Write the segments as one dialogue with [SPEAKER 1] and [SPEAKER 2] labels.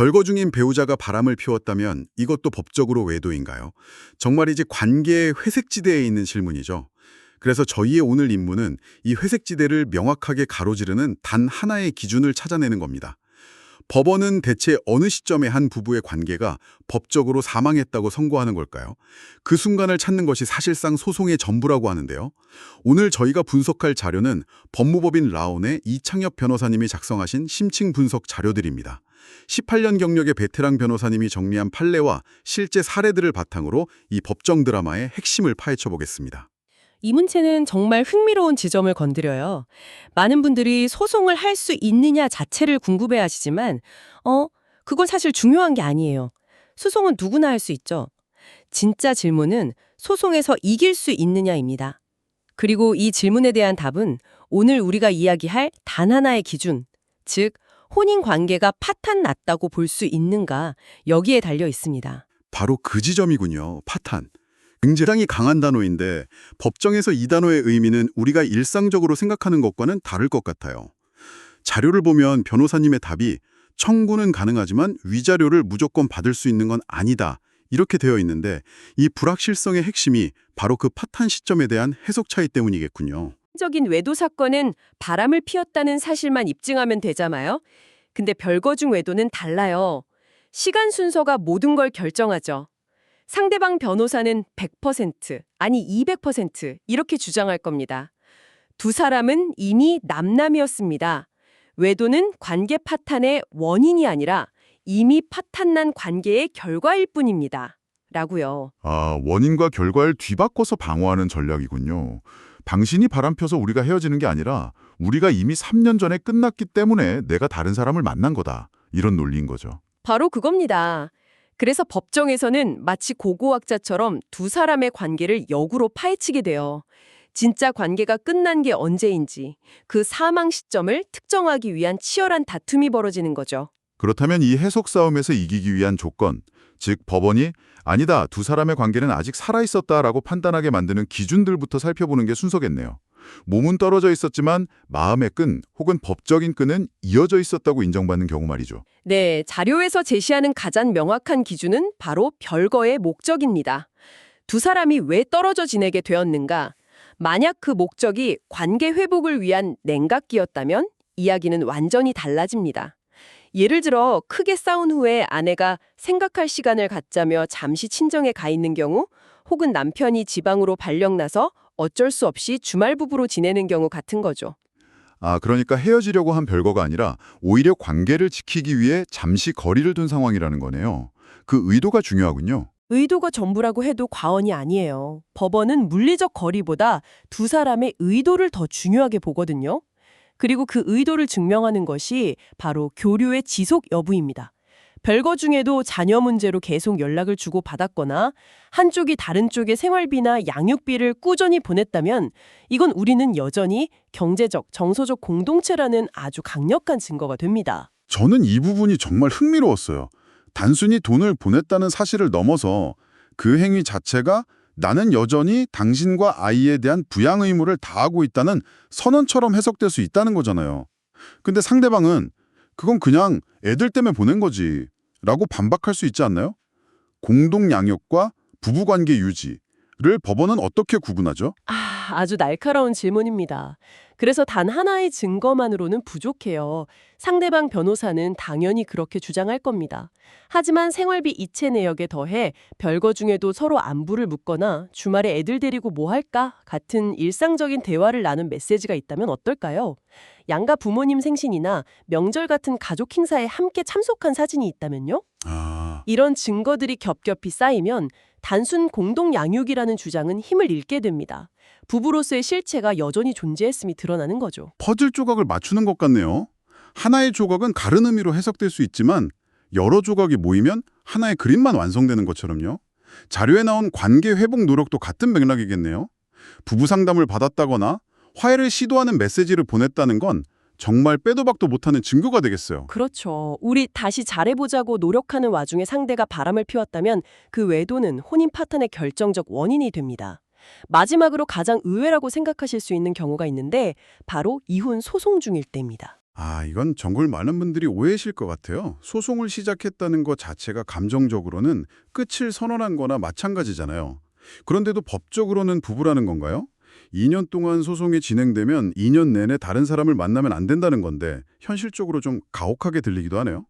[SPEAKER 1] 별거 중인 배우자가 바람을 피웠다면 이것도 법적으로 외도인가요? 정말이지 관계의 회색지대에 있는 질문이죠. 그래서 저희의 오늘 임무는 이 회색지대를 명확하게 가로지르는 단 하나의 기준을 찾아내는 겁니다. 법원은 대체 어느 시점에 한 부부의 관계가 법적으로 사망했다고 선고하는 걸까요? 그 순간을 찾는 것이 사실상 소송의 전부라고 하는데요. 오늘 저희가 분석할 자료는 법무법인 라온의 이창엽 변호사님이 작성하신 심층 분석 자료들입니다. 18년 경력의 베테랑 변호사님이 정리한 판례와 실제 사례들을 바탕으로 이 법정 드라마의 핵심을 파헤쳐 보겠습니다.
[SPEAKER 2] 이 문제는 정말 흥미로운 지점을 건드려요. 많은 분들이 소송을 할 수 있느냐 자체를 궁금해하시지만 그건 사실 중요한 게 아니에요. 소송은 누구나 할 수 있죠. 진짜 질문은 소송에서 이길 수 있느냐입니다. 그리고 이 질문에 대한 답은 오늘 우리가 이야기할 단 하나의 기준, 즉 혼인 관계가 파탄 났다고 볼 수 있는가, 여기에 달려 있습니다.
[SPEAKER 1] 바로 그 지점이군요. 파탄. 굉장히 강한 단어인데 법정에서 이 단어의 의미는 우리가 일상적으로 생각하는 것과는 다를 것 같아요. 자료를 보면 변호사님의 답이 청구는 가능하지만 위자료를 무조건 받을 수 있는 건 아니다. 이렇게 되어 있는데 이 불확실성의 핵심이 바로 그 파탄 시점에 대한 해석 차이 때문이겠군요.
[SPEAKER 2] 적인 외도 사건은 바람을 피웠다는 사실만 입증하면 되잖아요. 근데 별거 중 외도는 달라요. 시간 순서가 모든 걸 결정하죠. 상대방 변호사는 100%, 아니 200% 이렇게 주장할 겁니다. 두 사람은 이미 남남이었습니다. 외도는 관계 파탄의 원인이 아니라 이미 파탄난 관계의 결과일 뿐입니다. 라고요.
[SPEAKER 3] 원인과 결과를 뒤바꿔서 방어하는 전략이군요. 당신이 바람펴서 우리가 헤어지는 게 아니라 우리가 이미 3년 전에 끝났기 때문에 내가 다른 사람을 만난 거다. 이런 논리인 거죠.
[SPEAKER 2] 바로 그겁니다. 그래서 법정에서는 마치 고고학자처럼 두 사람의 관계를 역으로 파헤치게 돼요. 진짜 관계가 끝난 게 언제인지, 그 사망 시점을 특정하기 위한 치열한 다툼이 벌어지는 거죠.
[SPEAKER 3] 그렇다면 이 해석 싸움에서 이기기 위한 조건, 즉 법원이 아니다, 두 사람의 관계는 아직 살아있었다라고 판단하게 만드는 기준들부터 살펴보는 게 순서겠네요. 몸은 떨어져 있었지만 마음의 끈 혹은 법적인 끈은 이어져 있었다고 인정받는 경우 말이죠.
[SPEAKER 2] 네, 자료에서 제시하는 가장 명확한 기준은 바로 별거의 목적입니다. 두 사람이 왜 떨어져 지내게 되었는가? 만약 그 목적이 관계 회복을 위한 냉각기였다면 이야기는 완전히 달라집니다. 예를 들어 크게 싸운 후에 아내가 생각할 시간을 갖자며 잠시 친정에 가 있는 경우, 혹은 남편이 지방으로 발령나서 어쩔 수 없이 주말 부부로 지내는 경우 같은 거죠.
[SPEAKER 3] 그러니까 헤어지려고 한 별거가 아니라 오히려 관계를 지키기 위해 잠시 거리를 둔 상황이라는 거네요. 그 의도가 중요하군요.
[SPEAKER 2] 의도가 전부라고 해도 과언이 아니에요. 법원은 물리적 거리보다 두 사람의 의도를 더 중요하게 보거든요. 그리고 그 의도를 증명하는 것이 바로 교류의 지속 여부입니다. 별거 중에도 자녀 문제로 계속 연락을 주고받았거나 한쪽이 다른 쪽에 생활비나 양육비를 꾸준히 보냈다면 이건 우리는 여전히 경제적, 정서적 공동체라는 아주 강력한 증거가 됩니다.
[SPEAKER 1] 저는 이 부분이 정말 흥미로웠어요. 단순히 돈을 보냈다는 사실을 넘어서 그 행위 자체가 나는 여전히 당신과 아이에 대한 부양 의무를 다하고 있다는 선언처럼 해석될 수 있다는 거잖아요. 근데 상대방은 그건 그냥 애들 때문에 보낸 거지 라고 반박할 수 있지 않나요? 공동 양육과 부부관계 유지를 법원은 어떻게 구분하죠?
[SPEAKER 2] 아주 날카로운 질문입니다. 그래서 단 하나의 증거만으로는 부족해요. 상대방 변호사는 당연히 그렇게 주장할 겁니다. 하지만 생활비 이체 내역에 더해 별거 중에도 서로 안부를 묻거나 주말에 애들 데리고 뭐 할까? 같은 일상적인 대화를 나눈 메시지가 있다면 어떨까요? 양가 부모님 생신이나 명절 같은 가족 행사에 함께 참석한 사진이 있다면요? 이런 증거들이 겹겹이 쌓이면 단순 공동 양육이라는 주장은 힘을 잃게 됩니다. 부부로서의 실체가 여전히 존재했음이 드러나는 거죠.
[SPEAKER 1] 퍼즐 조각을 맞추는 것 같네요. 하나의 조각은 다른 의미로 해석될 수 있지만 여러 조각이 모이면 하나의 그림만 완성되는 것처럼요. 자료에 나온 관계 회복 노력도 같은 맥락이겠네요. 부부 상담을 받았다거나 화해를 시도하는 메시지를 보냈다는 건 정말 빼도 박도 못하는 증거가 되겠어요.
[SPEAKER 2] 그렇죠. 우리 다시 잘해보자고 노력하는 와중에 상대가 바람을 피웠다면 그 외도는 혼인 파탄의 결정적 원인이 됩니다. 마지막으로 가장 의외라고 생각하실 수 있는 경우가 있는데 바로 이혼 소송 중일 때입니다.
[SPEAKER 1] 이건 정말 많은 분들이 오해하실 것 같아요. 소송을 시작했다는 것 자체가 감정적으로는 끝을 선언한 거나 마찬가지잖아요. 그런데도 법적으로는 부부라는 건가요? 2년 동안 소송이 진행되면 2년 내내 다른 사람을 만나면 안 된다는 건데 현실적으로 좀 가혹하게 들리기도 하네요.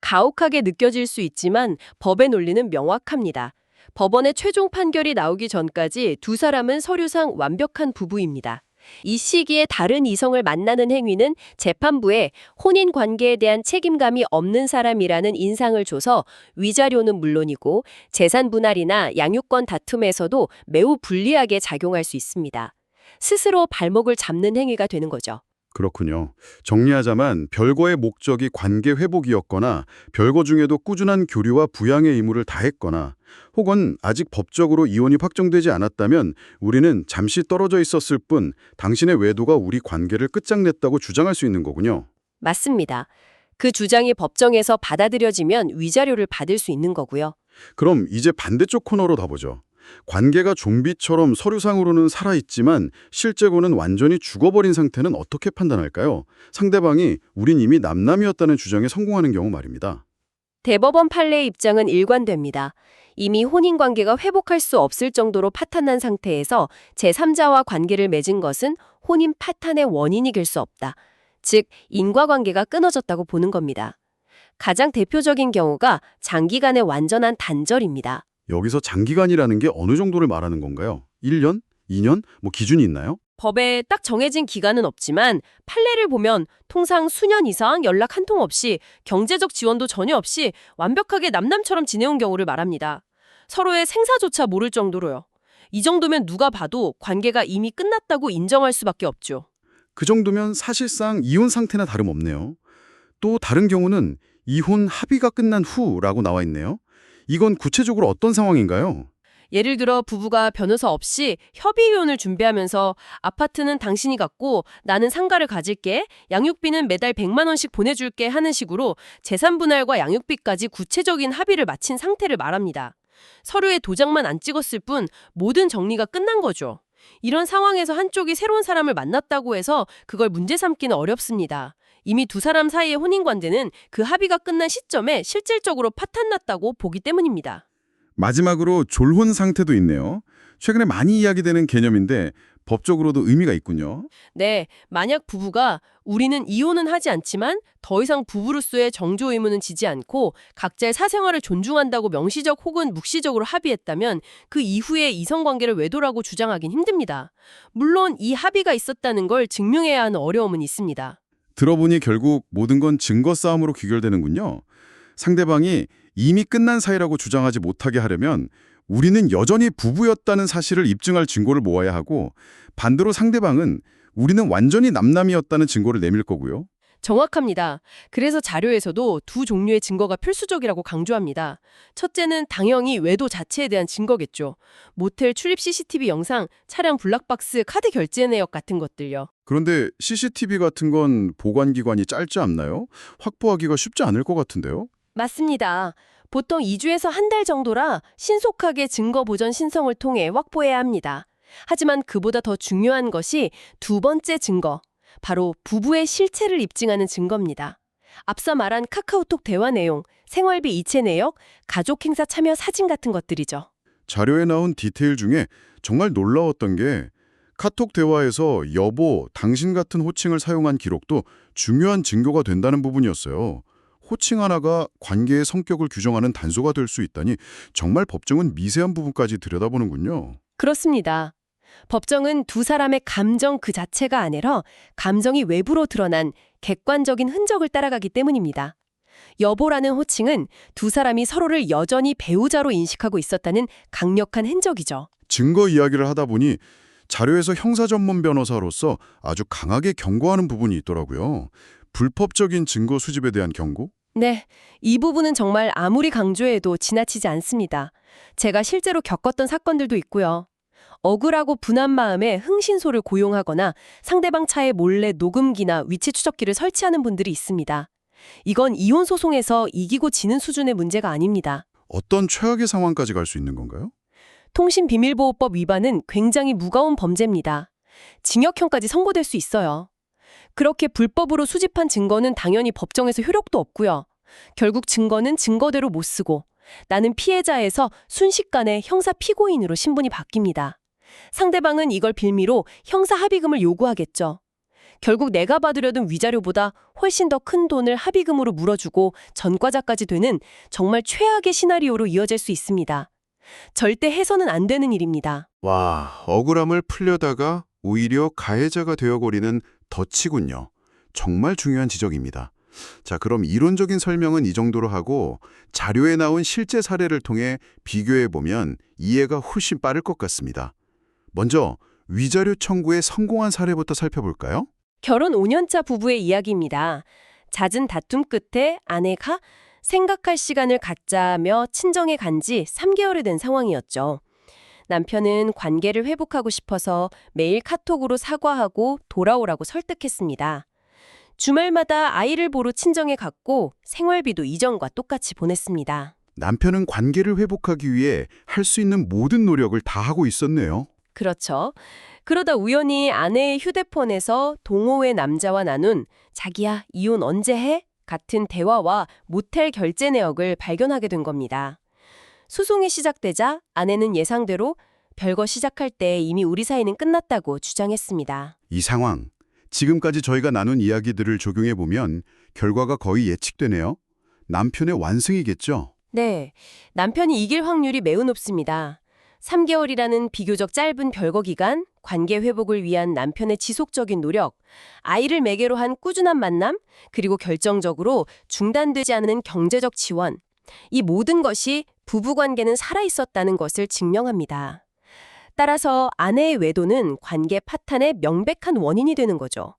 [SPEAKER 2] 가혹하게 느껴질 수 있지만 법의 논리는 명확합니다. 법원의 최종 판결이 나오기 전까지 두 사람은 서류상 완벽한 부부입니다. 이 시기에 다른 이성을 만나는 행위는 재판부에 혼인 관계에 대한 책임감이 없는 사람이라는 인상을 줘서 위자료는 물론이고 재산 분할이나 양육권 다툼에서도 매우 불리하게 작용할 수 있습니다. 스스로 발목을 잡는 행위가 되는 거죠.
[SPEAKER 1] 그렇군요. 정리하자면 별거의 목적이 관계 회복이었거나 별거 중에도 꾸준한 교류와 부양의 의무를 다했거나 혹은 아직 법적으로 이혼이 확정되지 않았다면 우리는 잠시 떨어져 있었을 뿐 당신의 외도가 우리 관계를 끝장냈다고 주장할 수 있는 거군요.
[SPEAKER 2] 맞습니다. 그 주장이 법정에서 받아들여지면 위자료를 받을 수 있는 거고요.
[SPEAKER 1] 그럼 이제 반대쪽 코너로 가보죠. 관계가 좀비처럼 서류상으로는 살아있지만 실제로는 완전히 죽어버린 상태는 어떻게 판단할까요? 상대방이 우린 이미 남남이었다는 주장에 성공하는 경우 말입니다.
[SPEAKER 2] 대법원 판례의 입장은 일관됩니다. 이미 혼인관계가 회복할 수 없을 정도로 파탄난 상태에서 제3자와 관계를 맺은 것은 혼인 파탄의 원인이 될 수 없다. 즉, 인과관계가 끊어졌다고 보는 겁니다. 가장 대표적인 경우가 장기간의 완전한 단절입니다.
[SPEAKER 1] 여기서 장기간이라는 게 어느 정도를 말하는 건가요? 1년? 2년? 기준이 있나요?
[SPEAKER 2] 법에 딱 정해진 기간은 없지만 판례를 보면 통상 수년 이상 연락 한 통 없이 경제적 지원도 전혀 없이 완벽하게 남남처럼 지내온 경우를 말합니다. 서로의 생사조차 모를 정도로요. 이 정도면 누가 봐도 관계가 이미 끝났다고 인정할 수밖에 없죠.
[SPEAKER 1] 그 정도면 사실상 이혼 상태나 다름없네요. 또 다른 경우는 이혼 합의가 끝난 후라고 나와 있네요. 이건 구체적으로 어떤 상황인가요?
[SPEAKER 2] 예를 들어 부부가 변호사 없이 협의이혼을 준비하면서 아파트는 당신이 갖고 나는 상가를 가질게, 양육비는 매달 100만 원씩 보내줄게 하는 식으로 재산 분할과 양육비까지 구체적인 합의를 마친 상태를 말합니다. 서류에 도장만 안 찍었을 뿐 모든 정리가 끝난 거죠. 이런 상황에서 한쪽이 새로운 사람을 만났다고 해서 그걸 문제 삼기는 어렵습니다. 이미 두 사람 사이의 혼인관계는 그 합의가 끝난 시점에 실질적으로 파탄났다고 보기 때문입니다.
[SPEAKER 1] 마지막으로 졸혼 상태도 있네요. 최근에 많이 이야기되는 개념인데 법적으로도 의미가 있군요.
[SPEAKER 2] 네, 만약 부부가 우리는 이혼은 하지 않지만 더 이상 부부로서의 정조 의무는 지지 않고 각자의 사생활을 존중한다고 명시적 혹은 묵시적으로 합의했다면 그 이후에 이성관계를 외도라고 주장하긴 힘듭니다. 물론 이 합의가 있었다는 걸 증명해야 하는 어려움은 있습니다.
[SPEAKER 1] 들어보니 결국 모든 건 증거 싸움으로 귀결되는군요. 상대방이 이미 끝난 사이라고 주장하지 못하게 하려면 우리는 여전히 부부였다는 사실을 입증할 증거를 모아야 하고 반대로 상대방은 우리는 완전히 남남이었다는 증거를 내밀 거고요.
[SPEAKER 2] 정확합니다. 그래서 자료에서도 두 종류의 증거가 필수적이라고 강조합니다. 첫째는 당연히 외도 자체에 대한 증거겠죠. 모텔 출입 CCTV 영상, 차량 블락박스, 카드 결제 내역 같은 것들요.
[SPEAKER 1] 그런데 CCTV 같은 건 보관기간이 짧지 않나요? 확보하기가 쉽지 않을 것 같은데요?
[SPEAKER 2] 맞습니다. 보통 2주에서 한 달 정도라 신속하게 증거 보전 신청을 통해 확보해야 합니다. 하지만 그보다 더 중요한 것이 두 번째 증거, 바로 부부의 실체를 입증하는 증거입니다. 앞서 말한 카카오톡 대화 내용, 생활비 이체 내역, 가족 행사 참여 사진 같은 것들이죠.
[SPEAKER 1] 자료에 나온 디테일 중에 정말 놀라웠던 게 카톡 대화에서 여보, 당신 같은 호칭을 사용한 기록도 중요한 증거가 된다는 부분이었어요. 호칭 하나가 관계의 성격을 규정하는 단서가 될 수 있다니 정말 법정은 미세한 부분까지 들여다보는군요.
[SPEAKER 2] 그렇습니다. 법정은 두 사람의 감정 그 자체가 아니라 감정이 외부로 드러난 객관적인 흔적을 따라가기 때문입니다. 여보라는 호칭은 두 사람이 서로를 여전히 배우자로 인식하고 있었다는 강력한 흔적이죠.
[SPEAKER 1] 증거 이야기를 하다 보니 자료에서 형사 전문 변호사로서 아주 강하게 경고하는 부분이 있더라고요. 불법적인 증거 수집에 대한 경고?
[SPEAKER 2] 네, 이 부분은 정말 아무리 강조해도 지나치지 않습니다. 제가 실제로 겪었던 사건들도 있고요. 억울하고 분한 마음에 흥신소를 고용하거나 상대방 차에 몰래 녹음기나 위치 추적기를 설치하는 분들이 있습니다. 이건 이혼 소송에서 이기고 지는 수준의 문제가 아닙니다.
[SPEAKER 1] 어떤 최악의 상황까지 갈 수 있는 건가요?
[SPEAKER 2] 통신비밀보호법 위반은 굉장히 무거운 범죄입니다. 징역형까지 선고될 수 있어요. 그렇게 불법으로 수집한 증거는 당연히 법정에서 효력도 없고요. 결국 증거는 증거대로 못 쓰고 나는 피해자에서 순식간에 형사 피고인으로 신분이 바뀝니다. 상대방은 이걸 빌미로 형사 합의금을 요구하겠죠. 결국 내가 받으려던 위자료보다 훨씬 더 큰 돈을 합의금으로 물어주고 전과자까지 되는 정말 최악의 시나리오로 이어질 수 있습니다. 절대 해서는 안 되는 일입니다.
[SPEAKER 4] 와, 억울함을 풀려다가 오히려 가해자가 되어버리는 덫이군요. 정말 중요한 지적입니다. 자, 그럼 이론적인 설명은 이 정도로 하고 자료에 나온 실제 사례를 통해 비교해보면 이해가 훨씬 빠를 것 같습니다. 먼저 위자료 청구에 성공한 사례부터 살펴볼까요?
[SPEAKER 2] 결혼 5년차 부부의 이야기입니다. 잦은 다툼 끝에 아내가 생각할 시간을 갖자며 친정에 간 지 3개월이 된 상황이었죠. 남편은 관계를 회복하고 싶어서 매일 카톡으로 사과하고 돌아오라고 설득했습니다. 주말마다 아이를 보러 친정에 갔고 생활비도 이전과 똑같이 보냈습니다.
[SPEAKER 1] 남편은 관계를 회복하기 위해 할 수 있는 모든 노력을 다 하고 있었네요.
[SPEAKER 2] 그렇죠. 그러다 우연히 아내의 휴대폰에서 동호회 남자와 나눈 자기야 이혼 언제 해? 같은 대화와 모텔 결제 내역을 발견하게 된 겁니다. 소송이 시작되자 아내는 예상대로 별거 시작할 때 이미 우리 사이는 끝났다고 주장했습니다.
[SPEAKER 1] 이 상황, 지금까지 저희가 나눈 이야기들을 적용해보면 결과가 거의 예측되네요. 남편의 완승이겠죠?
[SPEAKER 2] 네, 남편이 이길 확률이 매우 높습니다. 3개월이라는 비교적 짧은 별거 기간, 관계 회복을 위한 남편의 지속적인 노력, 아이를 매개로 한 꾸준한 만남, 그리고 결정적으로 중단되지 않는 경제적 지원. 이 모든 것이 부부관계는 살아있었다는 것을 증명합니다. 따라서 아내의 외도는 관계 파탄의 명백한 원인이 되는 거죠.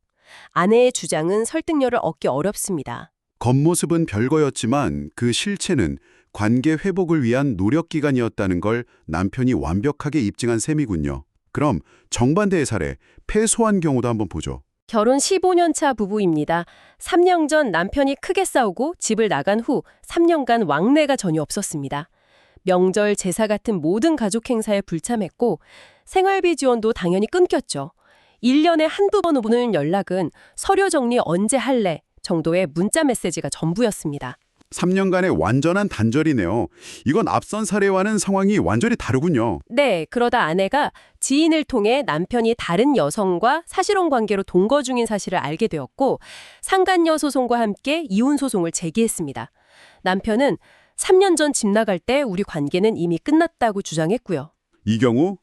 [SPEAKER 2] 아내의 주장은 설득력을 얻기 어렵습니다.
[SPEAKER 1] 겉모습은 별거였지만 그 실체는 관계 회복을 위한 노력 기간이었다는 걸 남편이 완벽하게 입증한 셈이군요. 그럼 정반대의 사례, 패소한 경우도 한번 보죠.
[SPEAKER 2] 결혼 15년 차 부부입니다. 3년 전 남편이 크게 싸우고 집을 나간 후 3년간 왕래가 전혀 없었습니다. 명절, 제사 같은 모든 가족 행사에 불참했고 생활비 지원도 당연히 끊겼죠. 1년에 한두 번 오는 연락은 서류 정리 언제 할래 정도의 문자 메시지가 전부였습니다.
[SPEAKER 1] 3년간의 완전한 단절이네요. 이건 앞선 사례와는 상황이 완전히 다르군요.
[SPEAKER 2] 네, 그러다 아내가 지인을 통해 남편이 다른 여성과 사실혼 관계로 동거 중인 사실을 알게 되었고 상간녀 소송과 함께 이혼 소송을 제기했습니다. 남편은 3년 전 집 나갈 때 우리 관계는 이미 끝났다고 주장했고요.
[SPEAKER 1] 이 경우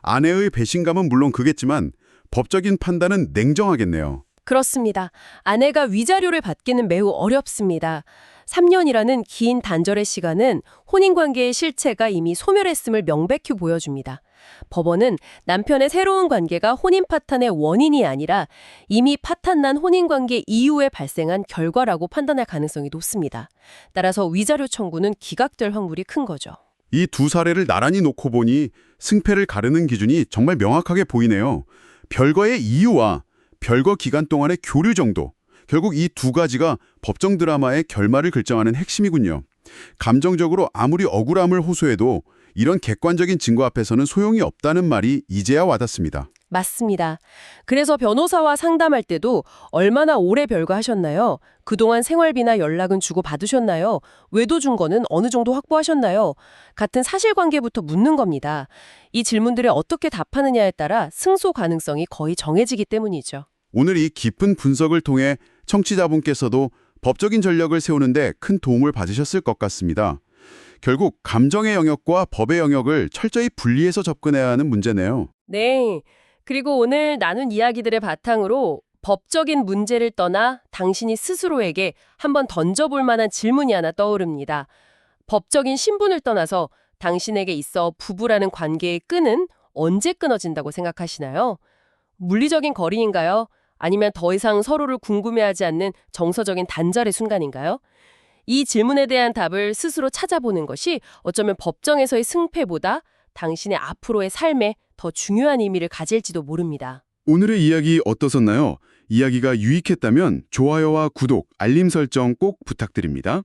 [SPEAKER 1] 아내의 배신감은 물론 크겠지만 법적인 판단은 냉정하겠네요.
[SPEAKER 2] 그렇습니다. 아내가 위자료를 받기는 매우 어렵습니다. 3년이라는 긴 단절의 시간은 혼인관계의 실체가 이미 소멸했음을 명백히 보여줍니다. 법원은 남편의 새로운 관계가 혼인 파탄의 원인이 아니라 이미 파탄난 혼인관계 이후에 발생한 결과라고 판단할 가능성이 높습니다. 따라서 위자료 청구는 기각될 확률이 큰 거죠.
[SPEAKER 1] 이 두 사례를 나란히 놓고 보니 승패를 가르는 기준이 정말 명확하게 보이네요. 별거의 이유와 별거 기간 동안의 교류 정도. 결국 이 두 가지가 법정 드라마의 결말을 결정하는 핵심이군요. 감정적으로 아무리 억울함을 호소해도 이런 객관적인 증거 앞에서는 소용이 없다는 말이 이제야 와닿습니다.
[SPEAKER 2] 맞습니다. 그래서 변호사와 상담할 때도 얼마나 오래 별거하셨나요? 그동안 생활비나 연락은 주고 받으셨나요? 외도 증거는 어느 정도 확보하셨나요? 같은 사실관계부터 묻는 겁니다. 이 질문들에 어떻게 답하느냐에 따라 승소 가능성이 거의 정해지기 때문이죠.
[SPEAKER 1] 오늘 이 깊은 분석을 통해 청취자분께서도 법적인 전략을 세우는데 큰 도움을 받으셨을 것 같습니다. 결국 감정의 영역과 법의 영역을 철저히 분리해서 접근해야 하는 문제네요.
[SPEAKER 2] 네. 그리고 오늘 나눈 이야기들의 바탕으로 법적인 문제를 떠나 당신이 스스로에게 한번 던져볼 만한 질문이 하나 떠오릅니다. 법적인 신분을 떠나서 당신에게 있어 부부라는 관계의 끈은 언제 끊어진다고 생각하시나요? 물리적인 거리인가요? 아니면 더 이상 서로를 궁금해하지 않는 정서적인 단절의 순간인가요? 이 질문에 대한 답을 스스로 찾아보는 것이 어쩌면 법정에서의 승패보다 당신의 앞으로의 삶에 더 중요한 의미를 가질지도 모릅니다.
[SPEAKER 1] 오늘의 이야기 어떠셨나요? 이야기가 유익했다면 좋아요와 구독, 알림 설정 꼭 부탁드립니다.